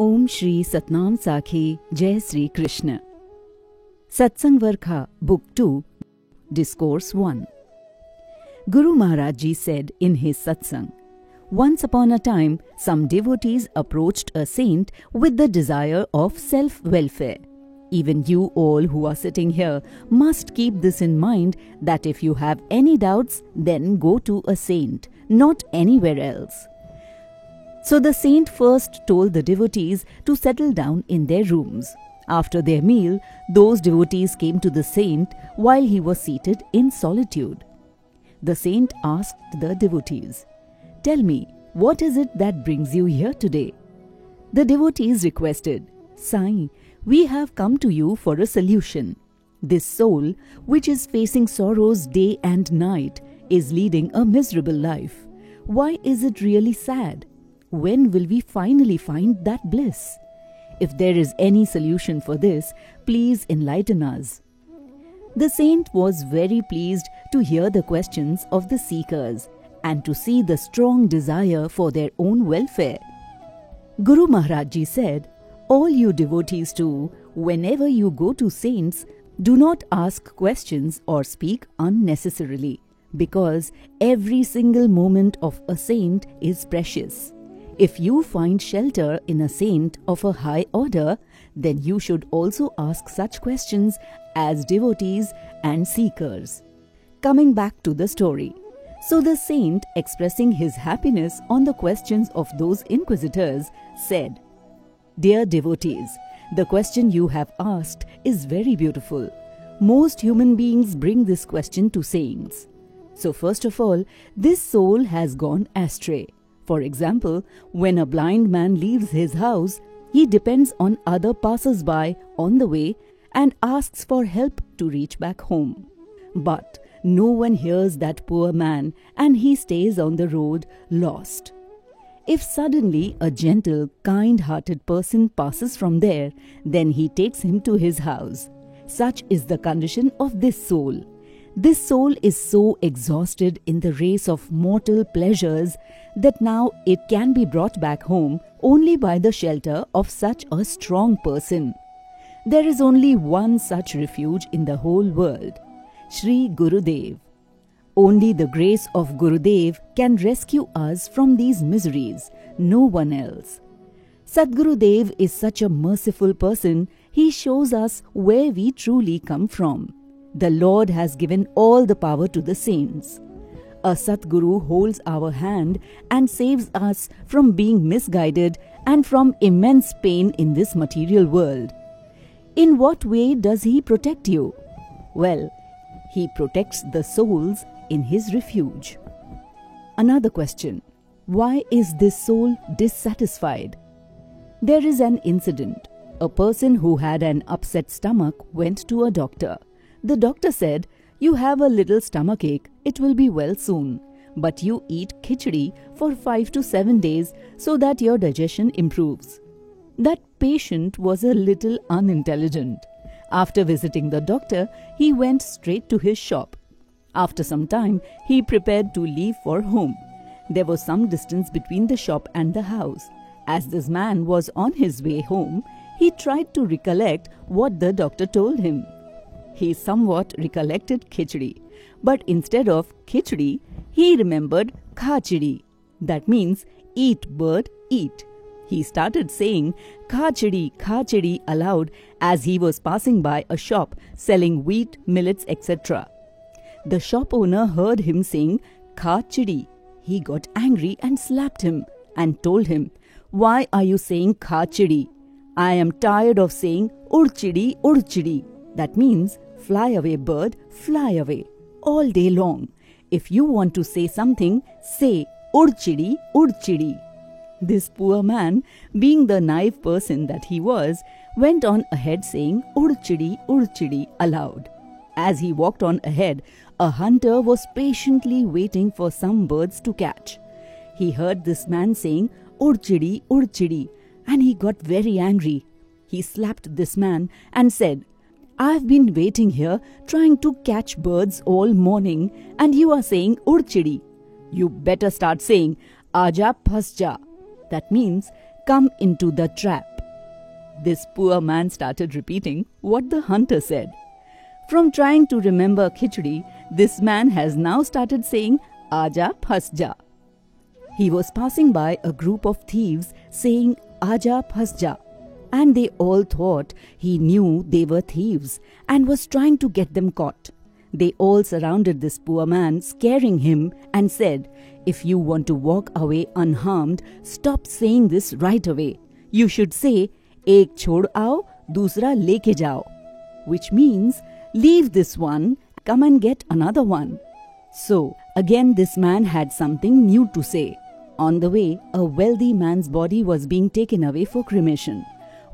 ओम श्री सतनाम साखी जय श्री कृष्ण। सत्संग Varkha Book 2 Discourse 1. Guru Maharaj Ji said in his satsang, once upon a time some devotees approached a saint with the desire of self-welfare. Even you all who are sitting here must keep this in mind, that if you have any doubts, then go to a saint, not anywhere else. So the saint first told the devotees to settle down in their rooms. After their meal, those devotees came to the saint while he was seated in solitude. The saint asked the devotees, "Tell me, what is it that brings you here today?" The devotees requested, "Sai, we have come to you for a solution. This soul, which is facing sorrows day and night, is leading a miserable life. Why is it really sad? When will we finally find that bliss? If there is any solution for this, please enlighten us." The saint was very pleased to hear the questions of the seekers and to see the strong desire for their own welfare. Guru Maharaj Ji said, "All you devotees too, whenever you go to saints, do not ask questions or speak unnecessarily, because every single moment of a saint is precious. If you find shelter in a saint of a high order, then you should also ask such questions as devotees and seekers." Coming back to the story. So the saint, expressing his happiness on the questions of those inquisitors, said, "Dear devotees, the question you have asked is very beautiful. Most human beings bring this question to saints. So first of all, this soul has gone astray. For example, when a blind man leaves his house, he depends on other passers-by on the way and asks for help to reach back home. But no one hears that poor man and he stays on the road lost. If suddenly a gentle, kind-hearted person passes from there, then he takes him to his house. Such is the condition of this soul. This soul is so exhausted in the race of mortal pleasures that now it can be brought back home only by the shelter of such a strong person. There is only one such refuge in the whole world, Shri Gurudev. Only the grace of Gurudev can rescue us from these miseries, no one else. Sadgurudev is such a merciful person, he shows us where we truly come from. The Lord has given all the power to the saints. A Satguru holds our hand and saves us from being misguided and from immense pain in this material world. In what way does he protect you? Well, he protects the souls in his refuge. Another question. Why is this soul dissatisfied? There is an incident. A person who had an upset stomach went to a doctor. The doctor said, "You have a little stomachache, it will be well soon. But you eat khichdi for 5 to 7 days so that your digestion improves." That patient was a little unintelligent. After visiting the doctor, he went straight to his shop. After some time, he prepared to leave for home. There was some distance between the shop and the house. As this man was on his way home, he tried to recollect what the doctor told him. He somewhat recollected khichdi, but instead of khichdi, he remembered khachdi. That means eat bird, eat. He started saying khachdi, khachdi aloud as he was passing by a shop selling wheat, millets, etc. The shop owner heard him saying khachdi. He got angry and slapped him and told him, "Why are you saying khachdi? I am tired of saying urchidi, urchidi." That means fly away bird, fly away, all day long. If you want to say something, say urchidi, urchidi. This poor man, being the naive person that he was, went on ahead saying urchidi, urchidi aloud. As he walked on ahead, a hunter was patiently waiting for some birds to catch. He heard this man saying urchidi, urchidi, and he got very angry. He slapped this man and said, "I've been waiting here trying to catch birds all morning and you are saying urchidi. You better start saying aja phas ja." That means come into the trap." This poor man started repeating what the hunter said. From trying to remember khichdi, this man has now started saying, "Aaja phas ja." He was passing by a group of thieves saying, "Aaja phas ja," and they all thought he knew they were thieves and was trying to get them caught. They all surrounded this poor man, scaring him, and said, "If you want to walk away unharmed, stop saying this right away. You should say, 'Ek chhod aao, dusra leke jao,' which means, 'Leave this one, come and get another one.'" So, again this man had something new to say. On the way, a wealthy man's body was being taken away for cremation.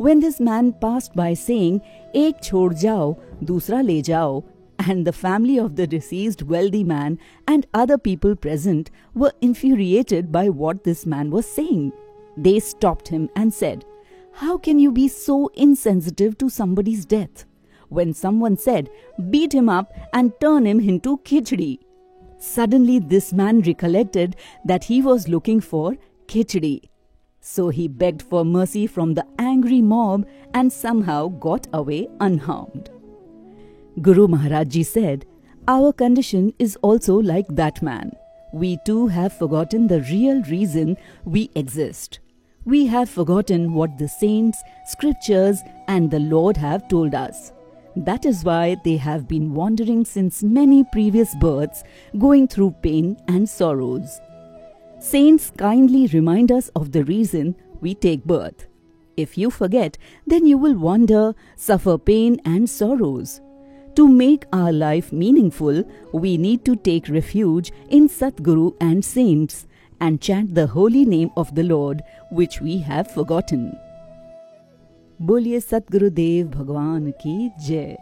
When this man passed by saying, "Ek chhod jao, dusra le jao," and the family of the deceased wealthy man and other people present were infuriated by what this man was saying. They stopped him and said, "How can you be so insensitive to somebody's death?" When someone said, "Beat him up and turn him into khichdi." Suddenly this man recollected that he was looking for khichdi. So he begged for mercy from the angry mob and somehow got away unharmed. Guru Maharaj Ji said, "Our condition is also like that man. We too have forgotten the real reason we exist. We have forgotten what the saints, scriptures and the Lord have told us. That is why they have been wandering since many previous births, going through pain and sorrows. Saints kindly remind us of the reason we take birth. If you forget, then you will wander, suffer pain and sorrows. To make our life meaningful, we need to take refuge in Satguru and saints and chant the holy name of the Lord, which we have forgotten. बोलिए सतगुरुदेव भगवान की जय।